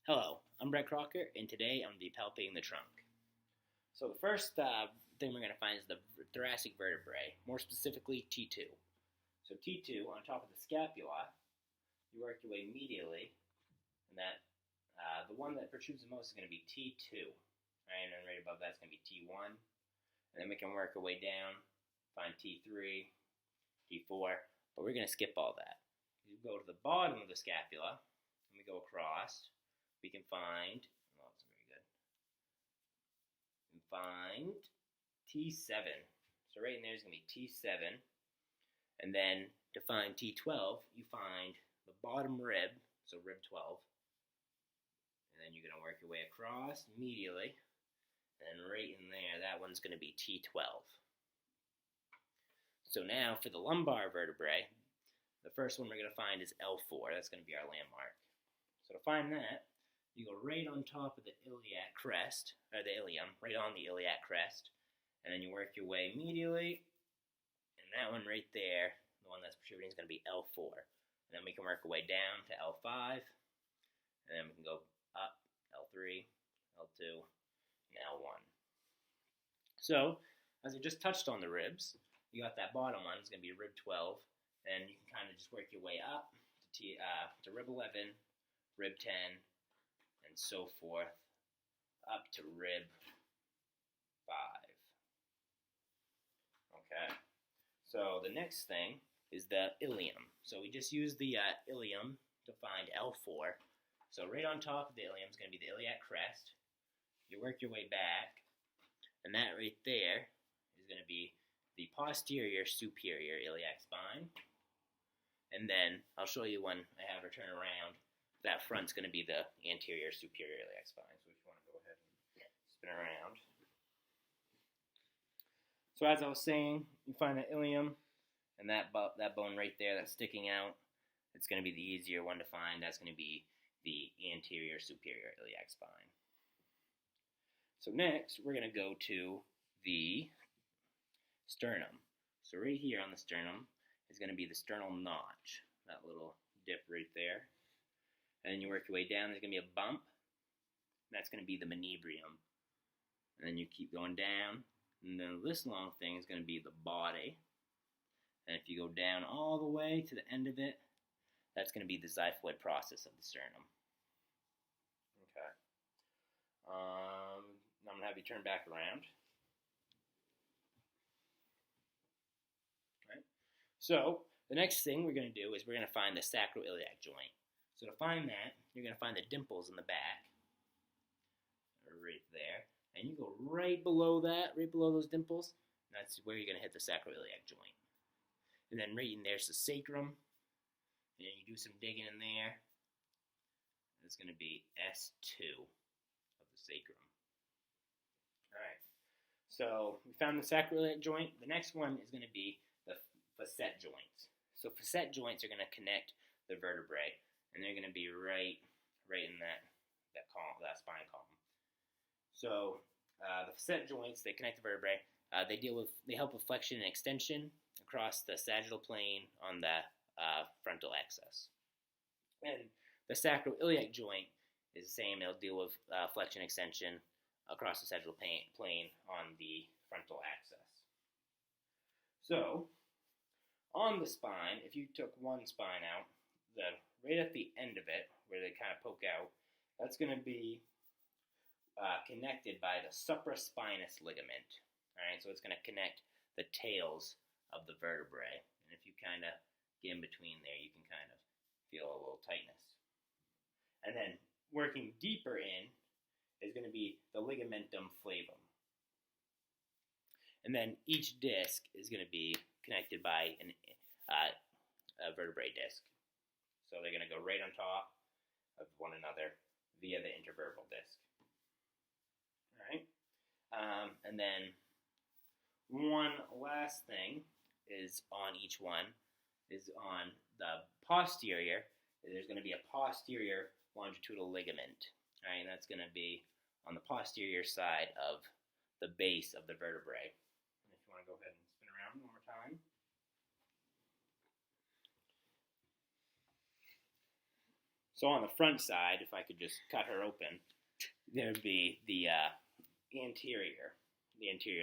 Hello, I'm Brett Crocker, and today I'm going to be palpating the trunk. So the first thing we're going to find is the thoracic vertebrae, more specifically T2. So T2, on top of the scapula, you work your way medially, and that the one that protrudes the most is going to be T2, right? And then right above that's going to be T1, and then we can work our way down, find T3, T4, but we're going to skip all that. You go to the bottom of the scapula, and we go across. We can find, well, that's very good. We can find T7. So right in there is going to be T7. And then to find T12, you find the bottom rib, so rib 12. And then you're going to work your way across medially. And right in there, that one's going to be T12. So now for the lumbar vertebrae, the first one we're going to find is L4. That's going to be our landmark. So to find that, you go right on top of the iliac crest, or the ilium, right on the iliac crest, and then you work your way medially, and that one right there, the one that's protruding, is going to be L4. And then we can work our way down to L5, and then we can go up, L3, L2, and L1. So, as I just touched on the ribs, you got that bottom one, it's going to be rib 12, and you can kind of just work your way up to rib 11, rib 10, and so forth, up to rib 5. Okay, so the next thing is the ilium. So we just use the ilium to find L4. So right on top of the ilium is going to be the iliac crest. You work your way back, and that right there is going to be the posterior superior iliac spine. And then I'll show you when I have her turn around. That front's going to be the anterior superior iliac spine. So if you want to go ahead and spin around. So as I was saying, you find the ilium and that bone right there that's sticking out. It's going to be the easier one to find. That's going to be the anterior superior iliac spine. So next, we're going to go to the sternum. So right here on the sternum is going to be the sternal notch. That little dip right there. And then you work your way down, there's going to be a bump. That's going to be the manubrium. And then you keep going down. And then this long thing is going to be the body. And if you go down all the way to the end of it, that's going to be the xiphoid process of the sternum. Okay. Now I'm going to have you turn back around. Right. So the next thing we're going to do is we're going to find the sacroiliac joint. So to find that, you're going to find the dimples in the back, right there, and you go right below that, right below those dimples, that's where you're going to hit the sacroiliac joint. And then right in there's the sacrum, and you do some digging in there, it's going to be S2 of the sacrum. Alright, so we found the sacroiliac joint. The next one is going to be the facet joints. So facet joints are going to connect the vertebrae. And they're going to be right in that column, that spine column. So the facet joints, they connect the vertebrae. They help with flexion and extension across the sagittal plane on the frontal axis. And the sacroiliac joint is the same. It'll deal with flexion and extension across the sagittal plane on the frontal axis. So on the spine, if you took one spine out, right at the end of it, where they kind of poke out, that's going to be connected by the supraspinous ligament. Alright, so it's going to connect the tails of the vertebrae. And if you kind of get in between there, you can kind of feel a little tightness. And then working deeper in is going to be the ligamentum flavum. And then each disc is going to be connected by a vertebrae disc. So they're going to go right on top of one another via the intervertebral disc. All right. And then one last thing is on each one is on the posterior. There's going to be a posterior longitudinal ligament. All right, and that's going to be on the posterior side of the base of the vertebrae. And if you want to go ahead and spin around one more time. So on the front side, if I could just cut her open, there'd be the anterior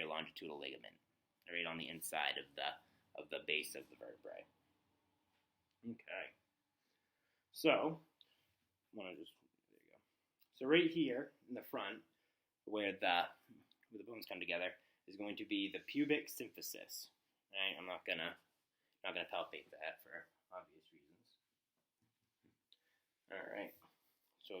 longitudinal ligament, right on the inside of the base of the vertebrae. Okay. So, there you go. So right here in the front, where the bones come together, is going to be the pubic symphysis. Right? I'm not gonna palpate that for obvious reasons. All right. So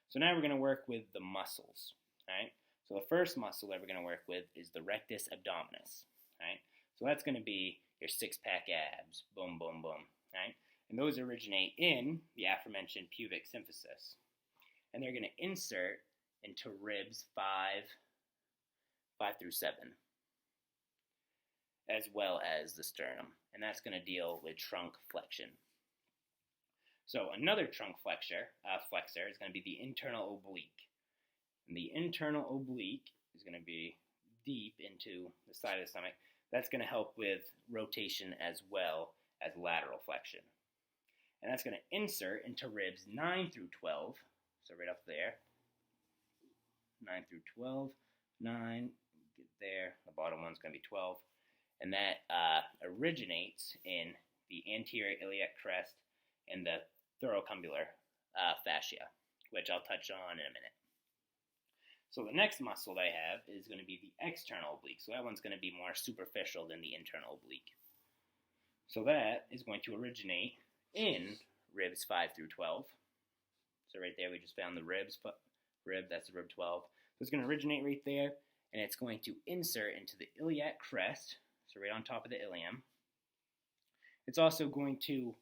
So now we're gonna work with the muscles. Right? So the first muscle that we're gonna work with is the rectus abdominis. Right? So that's gonna be your six-pack abs. Boom, boom, boom. Right? And those originate in the aforementioned pubic symphysis. And they're going to insert into ribs 5 through 7, as well as the sternum. And that's going to deal with trunk flexion. So another trunk flexor is going to be the internal oblique. And the internal oblique is going to be deep into the side of the stomach. That's going to help with rotation as well as lateral flexion. And that's going to insert into ribs 9 through 12. So right up there. 9 through 12. 9, get there. The bottom one's going to be 12. And that originates in the anterior iliac crest and the thoracolumbar fascia, which I'll touch on in a minute. So the next muscle I have is going to be the external oblique. So that one's going to be more superficial than the internal oblique. So that is going to originate in ribs 5 through 12. So right there we just found the rib, that's the rib 12. So it's going to originate right there, and it's going to insert into the iliac crest, so right on top of the ilium. It's also going to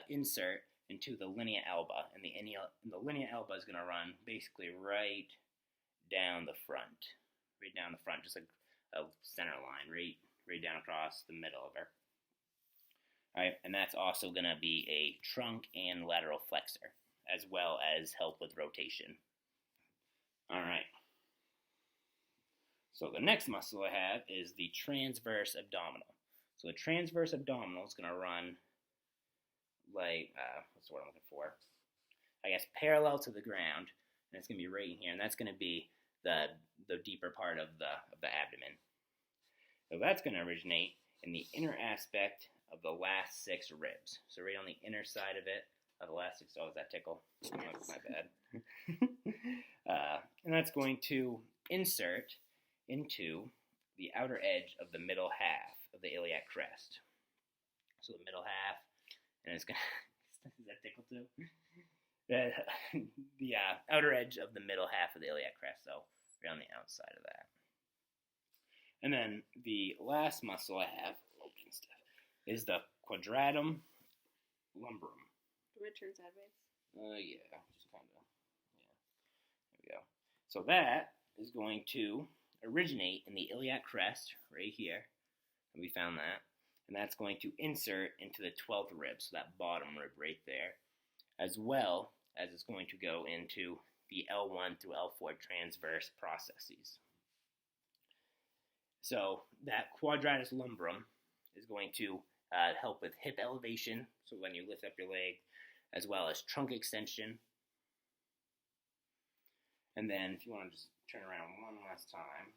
insert into the linea alba, and the linea alba is going to run basically right down the front, just like a center line, right down across the middle of her. All right, and that's also going to be a trunk and lateral flexor, as well as help with rotation. All right. So the next muscle I have is the transverse abdominal. So the transverse abdominal is going to run like, what's the word I'm looking for? I guess parallel to the ground, and it's going to be right in here, and that's going to be the deeper part of the abdomen. So that's going to originate in the inner aspect of the last 6 ribs. So right on the inner side of it, of the last 6, does that tickle? Oh, my bad. And that's going to insert into the outer edge of the middle half of the iliac crest. So the middle half, and it's going to, does that tickle too? The outer edge of the middle half of the iliac crest, so right on the outside of that. And then the last muscle I have is the quadratum lumborum. Do it turn sideways? Yeah, just kind of. Yeah, there we go. So that is going to originate in the iliac crest right here, and we found that. And that's going to insert into the 12th rib, so that bottom rib right there, as well as it's going to go into the L1 through L4 transverse processes. So that quadratus lumborum is going to help with hip elevation, so when you lift up your leg, as well as trunk extension. And then if you want to just turn around one last time.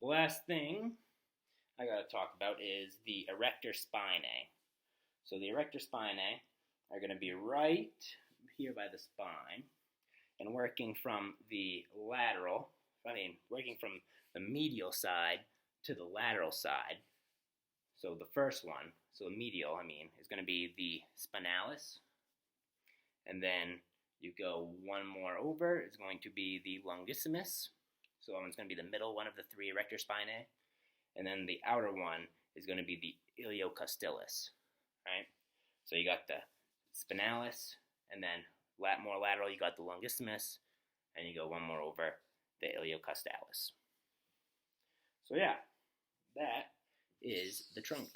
The last thing I got to talk about is the erector spinae. So the erector spinae are going to be right here by the spine and working from the medial side to the lateral side. So the first one, so the medial, is going to be the spinalis. And then you go one more over, it's going to be the longissimus. So that one's going to be the middle one of the 3 erector spinae. And then the outer one is going to be the iliocostylis, right? So you got the spinalis, and then more lateral, you got the longissimus, and you go one more over, the iliocostylis. So yeah, that is the trunk.